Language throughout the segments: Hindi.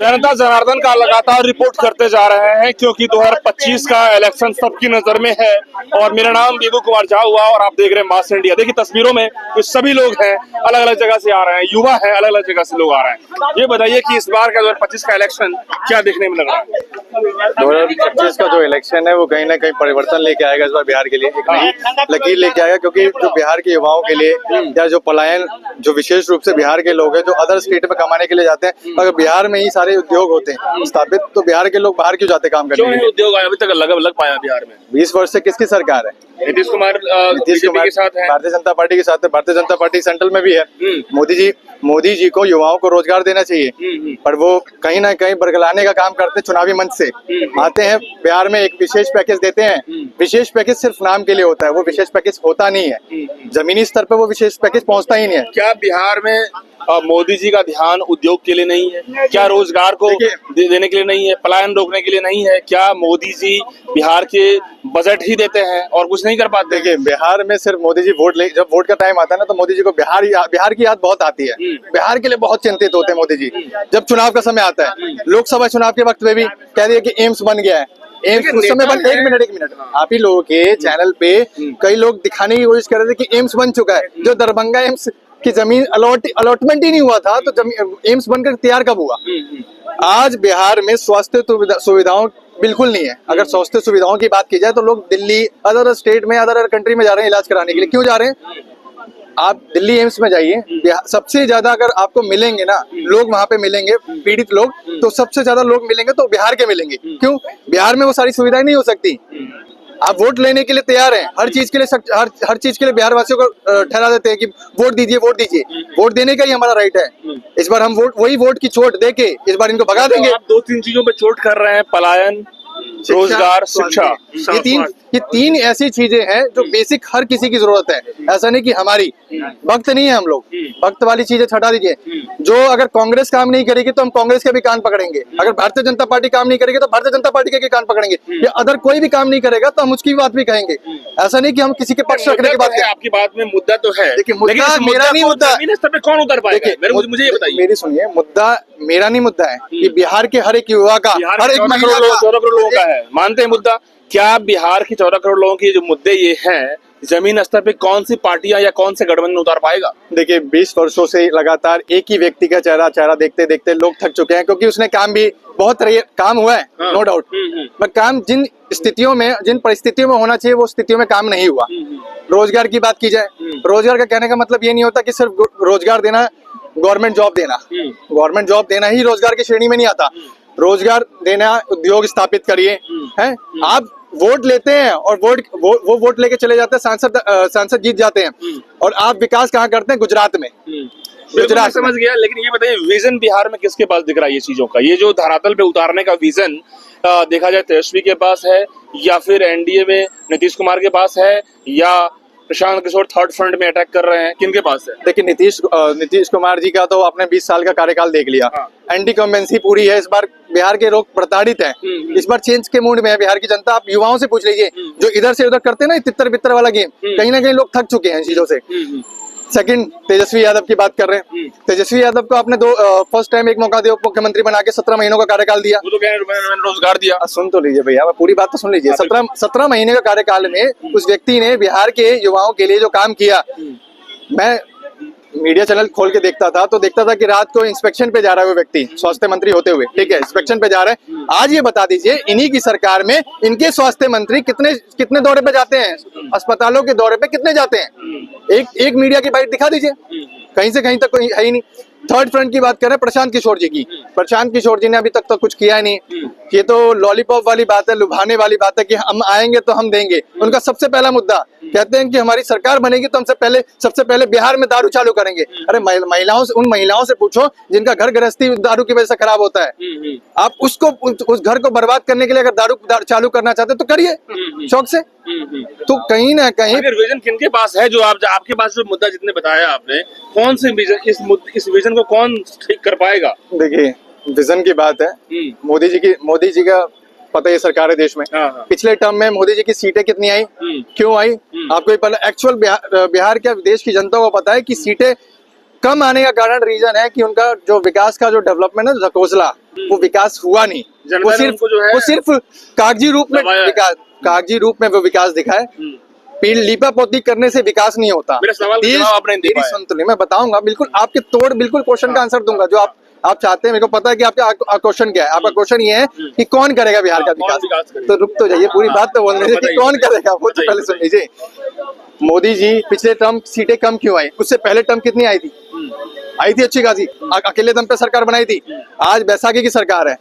जनता जनार्दन का लगातार रिपोर्ट करते जा रहे हैं क्योंकि 2025 का इलेक्शन सबकी नजर में है। और मेरा नाम बीबू कुमार झा हुआ और आप देख रहे हैं मास इंडिया। देखिए तस्वीरों में तो सभी लोग हैं, अलग अलग जगह से आ रहे हैं, युवा है, अलग अलग जगह से लोग आ रहे हैं। ये बताइए कि इस बार का 2025 का इलेक्शन क्या देखने में लग रहा है? 2025 का जो इलेक्शन है वो कहीं ना कहीं परिवर्तन लेके आएगा। इस बार बिहार के लिए एक नई लकीर लेके आएगा, क्योंकि जो बिहार के युवाओं के लिए या जो पलायन, जो विशेष रूप से बिहार के लोग हैं जो अदर स्टेट में कमाने के लिए जाते हैं, अगर बिहार में ही सारे उद्योग होते हैं स्थापित तो बिहार के लोग बाहर क्यों जाते काम करने के लिए? उद्योग अभी तक लग पाया बिहार में? 20 वर्ष से किसकी सरकार है? नीतीश कुमार के साथ है, भारतीय जनता पार्टी के साथ है। भारतीय जनता पार्टी सेंट्रल में भी है। मोदी जी को युवाओं को रोजगार देना चाहिए, पर वो कहीं ना कहीं बरगलाने का काम करते चुनावी मंच से आते हैं। बिहार में एक विशेष पैकेज देते हैं, विशेष पैकेज सिर्फ नाम के लिए होता है, वो विशेष पैकेज होता नहीं है। जमीनी स्तर पर वो विशेष पैकेज पहुंचता ही नहीं है। क्या बिहार में मोदी जी का ध्यान उद्योग के लिए नहीं है? क्या रोजगार को देने के लिए नहीं है? पलायन रोकने के लिए नहीं है? क्या मोदी जी बिहार के बजट ही देते हैं और कुछ नहीं कर पाते? देखिए बिहार में सिर्फ मोदी जी जब वोट का टाइम आता है ना, तो मोदी जी को बिहार की याद बहुत आती है। बिहार के लिए बहुत चिंतित होते हैं मोदी जी। जब चुनाव का समय आता है, लोकसभा चुनाव के वक्त में भी कह दिया कि एम्स बन गया है। एम्स उस समय बन, एक मिनट आप ही लोगों के चैनल पे कई लोग दिखाने की कोशिश कर रहे थे कि एम्स बन चुका है। जो दरभंगा एम्स की जमीन अलॉटमेंट ही नहीं हुआ था, तो एम्स बनकर तैयार कब हुआ? आज बिहार में स्वास्थ्य सुविधाओं बिल्कुल नहीं है। अगर स्वास्थ्य सुविधाओं की बात की जाए तो लोग दिल्ली, अदर स्टेट में, अदर कंट्री में जा रहे हैं इलाज कराने के लिए। क्यों जा रहे हैं? आप दिल्ली एम्स में जाइए, सबसे ज्यादा अगर आपको मिलेंगे ना लोग वहां पे मिलेंगे, पीड़ित लोग, तो सबसे ज्यादा लोग मिलेंगे तो बिहार के मिलेंगे। क्यों? बिहार में वो सारी सुविधाएं नहीं हो सकती। आप वोट लेने के लिए तैयार हैं, हर चीज के लिए हर चीज के लिए बिहार वासियों को ठहरा देते हैं कि वोट दीजिए, वोट दीजिए। वोट देने का ही हमारा राइट है। इस बार हम वही वोट की चोट देके इस बार इनको भगा देंगे। आप 2-3 चीजों पे चोट कर रहे हैं, पलायन, रोजगार, शिक्षा। ये तीन ऐसी चीजें हैं जो बेसिक हर किसी की जरूरत है। ऐसा नहीं कि हमारी वक्त नहीं है, हम लोग वक्त वाली चीजें हटा दीजिए। जो अगर कांग्रेस काम नहीं करेगी तो हम कांग्रेस के भी कान पकड़ेंगे। अगर भारतीय जनता पार्टी काम नहीं करेगी तो भारतीय जनता पार्टी के कान पकड़ेंगे। या अगर कोई भी काम नहीं करेगा तो हम उसकी बात भी कहेंगे। ऐसा नहीं कि हम किसी के पक्ष रखने की बात करें। आपकी बात में मुद्दा तो है, देखिए मुद्दा मेरा नहीं मुद्दा, कौन उतर पाएगा? मुझे ये बताइए। मेरी सुनिए, मुद्दा मेरा नहीं मुद्दा है कि बिहार के हर एक युवा का, हर एक महिला का, 14 करोड़ लोगों का है। मानते हैं मुद्दा? क्या बिहार की 14 करोड़ लोगों की जो मुद्दे ये हैं, जमीन स्तर पे कौन सी पार्टियां या कौन से गठबंधन उतार पाएगा? देखिए 20 वर्षों से लगातार एक ही व्यक्ति का चेहरा देखते देखते लोग थक चुके हैं, क्योंकि उसने काम भी बहुत काम हुआ है, नो डाउट। पर काम जिन स्थितियों में, जिन परिस्थितियों में होना चाहिए वो स्थितियों में काम नहीं हुआ। रोजगार की बात की जाए, रोजगार का कहने का मतलब ये नहीं होता कि सिर्फ रोजगार देना, गवर्नमेंट जॉब देना। गवर्नमेंट जॉब देना ही रोजगार की श्रेणी में नहीं आता। रोजगार देना, उद्योग स्थापित करिए। हैं आप वोट लेते हैं और वो वोट लेके चले जाते हैं, सांसद जीत जाते हैं, और आप विकास कहाँ करते हैं? गुजरात में। गुजरात समझ गया, लेकिन ये बताइए विजन बिहार में किसके पास दिख रहा है ये चीजों का? ये जो धरातल पे उतारने का विजन देखा जाए तेजस्वी के पास है, या फिर एनडीए में नीतीश कुमार के पास है, या प्रशांत किशोर थर्ड फ्रंट में अटैक कर रहे हैं? किनके पास है? देखिए नीतीश कुमार जी का तो आपने 20 साल का कार्यकाल देख लिया। एंटी कॉम्बेंसी पूरी है। इस बार बिहार के लोग प्रताड़ित हैं। इस बार चेंज के मूड में है बिहार की जनता। आप युवाओं से पूछ लीजिए, जो इधर से उधर करते हैं ना तितर बितर वाला गेम, कहीं ना कहीं लोग थक चुके हैं इन चीजों से। सेकंड, तेजस्वी यादव की बात कर रहे हैं। तेजस्वी यादव को आपने फर्स्ट टाइम एक मौका दिया, मुख्यमंत्री बना के 17 महीनों का कार्यकाल दिया। वो तो कह रहे हैं रोजगार दिया। सुन तो लीजिए भैया, पूरी बात तो सुन लीजिए। 17 महीने का कार्यकाल में उस व्यक्ति ने बिहार के युवाओं के लिए जो काम किया, मैं मीडिया चैनल खोल के देखता था कि रात को इंस्पेक्शन पे जा रहा है वो व्यक्ति, स्वास्थ्य मंत्री होते हुए, ठीक है, इंस्पेक्शन पे जा रहे हैं। आज ये बता दीजिए, इन्हीं की सरकार में इनके स्वास्थ्य मंत्री कितने दौरे पे जाते हैं? अस्पतालों के दौरे पे कितने जाते हैं? एक मीडिया की बाइट दिखा दीजिए, कहीं से कहीं तक कोई है ही नहीं। थर्ड फ्रंट की बात करें प्रशांत किशोर जी की, प्रशांत किशोर जी ने अभी तक तो कुछ किया नहीं। ये तो लॉलीपॉप वाली बात है, लुभाने वाली बात है कि हम आएंगे तो हम देंगे। उनका सबसे पहला मुद्दा, कहते हैं कि हमारी सरकार बनेगी तो सबसे पहले बिहार में दारू चालू करेंगे। अरे उन महिलाओं से पूछो जिनका घर गृहस्थी दारू की वजह से खराब होता है। आप उस घर को बर्बाद करने के लिए अगर दारू चालू करना चाहते तो करिए शौक से। तो कहीं ना कहीं विजन किनके पास है? जो आपके पास जो मुद्दा जितने बताया आपने, कौन से विजन, इस विजन को कौन ठीक कर पाएगा? देखिए विजन की बात है, मोदी जी का पता है सरकार है देश में। पिछले टर्म में मोदी जी की सीटें कितनी आई, क्यों आई? आपको पता? एक्चुअल बिहार के देश की जनता को पता है कि सीटें कम आने का कारण रीजन है कि उनका जो विकास का जो डेवलपमेंट है, ढकोसला वो विकास हुआ नहीं। जनता ने उनको जो है वो सिर्फ कागजी रूप में दबाया है। विकास, कागजी रूप में वो विकास दिखाए। पील लीपा पोती करने से विकास नहीं होता। मेरा सवाल का जवाब आपने नहीं दे मेरी पाया। सुन तो नहीं, मैं बताऊंगा बिल्कुल आपके तोड़, बिल्कुल क्वेश्चन का आंसर दूंगा जो आप चाहते हैं। मेरे को पता है कि आपका क्वेश्चन क्या है। आपका क्वेश्चन ये है कि कौन करेगा बिहार का कौन विकास विकास। करेगा? तो रुक तो जाइए, पूरी बात तो बोलने दीजिए कि कौन करेगा वो तो पहले सुन लीजिए। मोदी जी पिछले टर्म सीटें कम क्यों आई, उससे पहले टर्म कितनी आई थी? आई थी अच्छी खासी, अकेले दम पे सरकार बनाई थी। आज बैसाखी की सरकार है।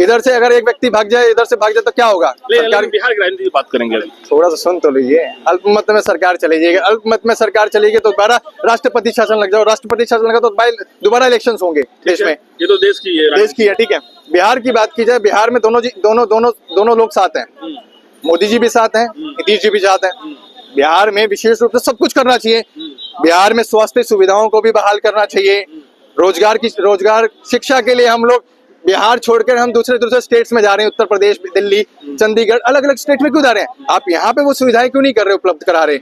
इधर से अगर एक व्यक्ति भाग जाए, इधर से भाग जाए तो क्या होगा? लेकिन बिहार की राजनीति की बात करेंगे अभी। थोड़ा सा सुन तो लीजिए। अल्पमत में सरकार चली जाएगी, अल्पमत में सरकार चलेगी तो दोबारा राष्ट्रपति शासन लग जाओ, राष्ट्रपति शासन लगा तो दोबारा इलेक्शंस होंगे देश में। ये तो देश की है, देश की है, ठीक है। बिहार की बात की जाए, बिहार में दोनों लोग साथ हैं। मोदी जी भी साथ हैं, नीतीश जी भी साथ हैं। बिहार में विशेष रूप से सब कुछ करना चाहिए। बिहार में स्वास्थ्य सुविधाओं को भी बहाल करना चाहिए। रोजगार शिक्षा के लिए हम लोग बिहार छोड़कर हम दूसरे स्टेट्स में जा रहे हैं। उत्तर प्रदेश, दिल्ली, चंडीगढ़, अलग अलग स्टेट में क्यों जा रहे हैं? आप यहाँ पे वो सुविधाएं क्यों नहीं कर रहे, उपलब्ध करा रहे?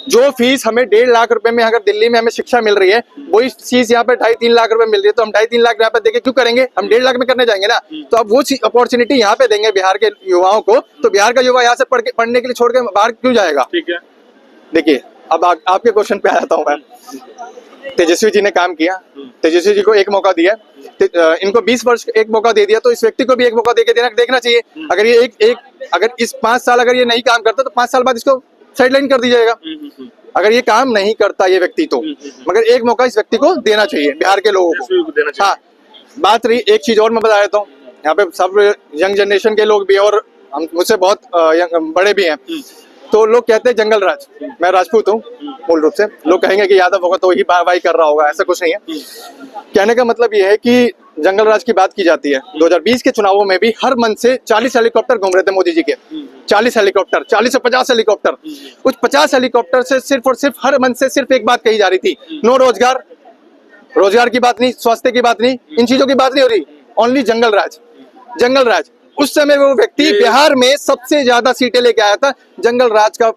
जो फीस हमें 1.5 लाख रुपए में अगर दिल्ली में हमें शिक्षा मिल रही है, वही चीज यहाँ पे 2.5-3 लाख रुपए मिल रही है, तो हम 2.5-3 लाख यहाँ पे देके क्यों करेंगे? हम 1.5 लाख में करने जाएंगे ना। तो अब वो अपॉर्चुनिटी यहाँ पे देंगे बिहार के युवाओं को, तो बिहार का युवा यहाँ से पढ़ने के लिए छोड़ के बाहर क्यों जाएगा? ठीक है। देखिए अब आपके क्वेश्चन पे आ जाता हूँ मैं। तेजस्वी जी ने काम किया, तेजस्वी जी को एक मौका दिया, इनको 20 वर्ष एक मौका दे दिया, तो इस व्यक्ति को भी एक मौका देके देखना चाहिए। अगर ये अगर इस 5 साल अगर ये नहीं काम करता तो 5 साल बाद इसको साइडलाइन कर दिया जाएगा। अगर ये काम नहीं करता ये व्यक्ति तो, मगर एक मौका इस व्यक्ति को देना चाहिए बिहार के लोगों को। हाँ, बात रही एक चीज और मैं बता देता हूँ। यहाँ पे सब यंग जनरेशन के लोग भी और हम मुझसे बहुत बड़े भी हैं, तो लोग कहते हैं जंगल राज। मैं राजपूत हूँ मूल रूप से। लोग कहेंगे कि यादव होगा तो वही वाई कर रहा होगा, ऐसा कुछ नहीं है। कहने का मतलब ये है कि जंगल राज की बात की जाती है। 2020 के चुनावों में भी हर मन से 40 हेलीकॉप्टर घूम रहे थे मोदी जी के। 40 हेलीकॉप्टर, 40 से 50 हेलीकॉप्टर। उस 50 हेलीकॉप्टर से सिर्फ और सिर्फ हर मन से सिर्फ एक बात कही जा रही थी, नो रोजगार की बात नहीं, स्वास्थ्य की बात नहीं, इन चीजों की बात नहीं हो रही, ओनली जंगल राज। उस समय वो व्यक्ति बिहार में सबसे ज्यादा सीटें लेके आया था। जंगल राज का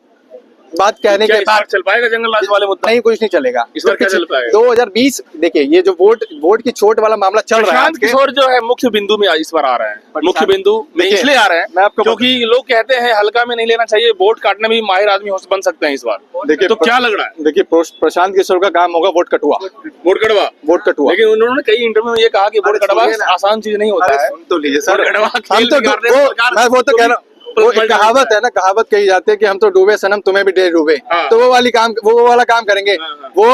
बात कहने के बाद चल पाएगा जंगल राज वाले मुद्दा? नहीं, कुछ नहीं चलेगा इस बार क्या चल पाएगा? 2020 देखिए, ये जो वोट की छूट वाला मामला चल रहा है, प्रशांत किशोर जो है मुख्य बिंदु में इस बार आ रहे हैं। मुख्य बिंदु में इसलिए आ रहे हैं क्योंकि लोग कहते हैं हल्का में नहीं लेना चाहिए, वोट काटने में भी माहिर आदमी बन सकते हैं इस बार। देखिए तो क्या लग रहा है? देखिए, प्रशांत किशोर का काम होगा वोट कटवा। लेकिन उन्होंने कई इंटरव्यू में ये कहा कि वोट कटवा आसान चीज नहीं होता है। सुन तो लीजिए सर, मैं वो तो कह रहा हूँ, वो एक कहावत है ना, कहावत कही जाती है कि हम तो डूबे सनम तुम्हें भी डे डूबे। तो वो वाला काम करेंगे। वो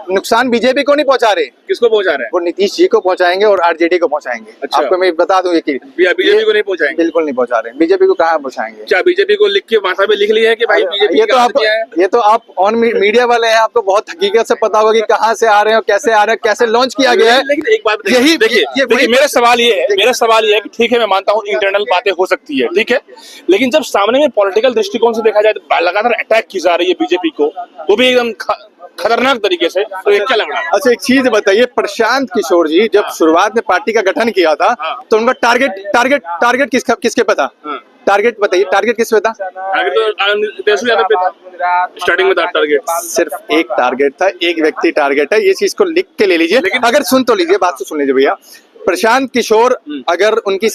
नुकसान बीजेपी को नहीं पहुंचा रहे। किसको पहुंचा रहे हैं? वो नीतीश जी को पहुंचाएंगे और आरजेडी को पहुंचाएंगे। अच्छा। आपको मैं बता दूं कि बीजेपी को नहीं पहुंचाएंगे? बिल्कुल नहीं पहुंचा रहे। बीजेपी को कहाँ पहुंचाएंगे? क्या बीजेपी को लिख के भाषा में लिख लिया है कि भाई बीजेपी ये तो आप ऑन मीडिया वाले हैं, आपको बहुत हकीकत से पता होगा कि कहाँ से आ रहे हैं, कैसे आ रहे हैं, कैसे लॉन्च किया गया है। लेकिन एक बात देखिए, मेरा सवाल ये है कि ठीक है, मैं मानता हूँ इंटरनल बातें हो सकती है, ठीक है, लेकिन जब सामने में पॉलिटिकल दृष्टिकोण से देखा जाए तो लगातार अटैक की जा रही है बीजेपी को, वो भी एकदम खतरनाक तरीके से, तो ये क्या लग रहा है? अच्छा, एक चीज बताइए, प्रशांत किशोर जी जब शुरुआत में पार्टी का गठन किया था तो उनका टारगेट किसके पे था? टारगेट बताइए, टारगेट किस पे था? तेजस्वी यादव पे था। स्टार्टिंग में था टारगेट, सिर्फ एक टारगेट था, एक व्यक्ति टारगेट है। ये चीज को लिख के ले लीजिए। अगर सुन तो लीजिए, बात तो सुन लीजिए भैया। प्रशांत किशोर अगर उनकी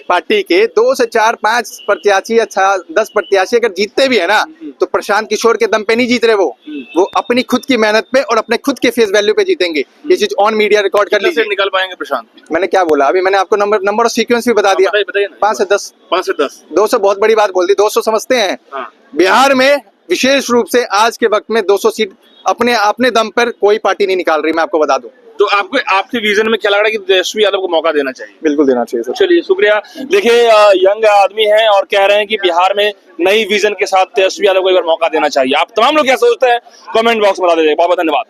पार्टी के 2 से 4-5 प्रत्याशी या 10 प्रत्याशी अगर जीतते भी है ना, तो प्रशांत किशोर के दम पे नहीं जीत रहे। वो अपनी खुद की मेहनत पे और अपने खुद के फेस वैल्यू पे जीतेंगे। ये चीज ऑन मीडिया रिकॉर्ड कर लीजिए। निकल पाएंगे प्रशांत? मैंने क्या बोला अभी? मैंने आपको नंबर और सीक्वेंस भी बता दिया। 5 से 10। 200 बहुत बड़ी बात बोल दी। 200 समझते हैं? बिहार में विशेष रूप से आज के वक्त में 200 सीट अपने दम पर कोई पार्टी नहीं निकाल रही, मैं आपको बता दूं। तो आपके विजन में क्या लग रहा है कि तेजस्वी यादव को मौका देना चाहिए? बिल्कुल देना चाहिए सर। चलिए, शुक्रिया। देखिए, यंग आदमी हैं और कह रहे हैं कि बिहार में नई विजन के साथ तेजस्वी यादव को एक बार मौका देना चाहिए। आप तमाम लोग क्या सोचते हैं कमेंट बॉक्स में बता दीजिए। बहुत बहुत धन्यवाद।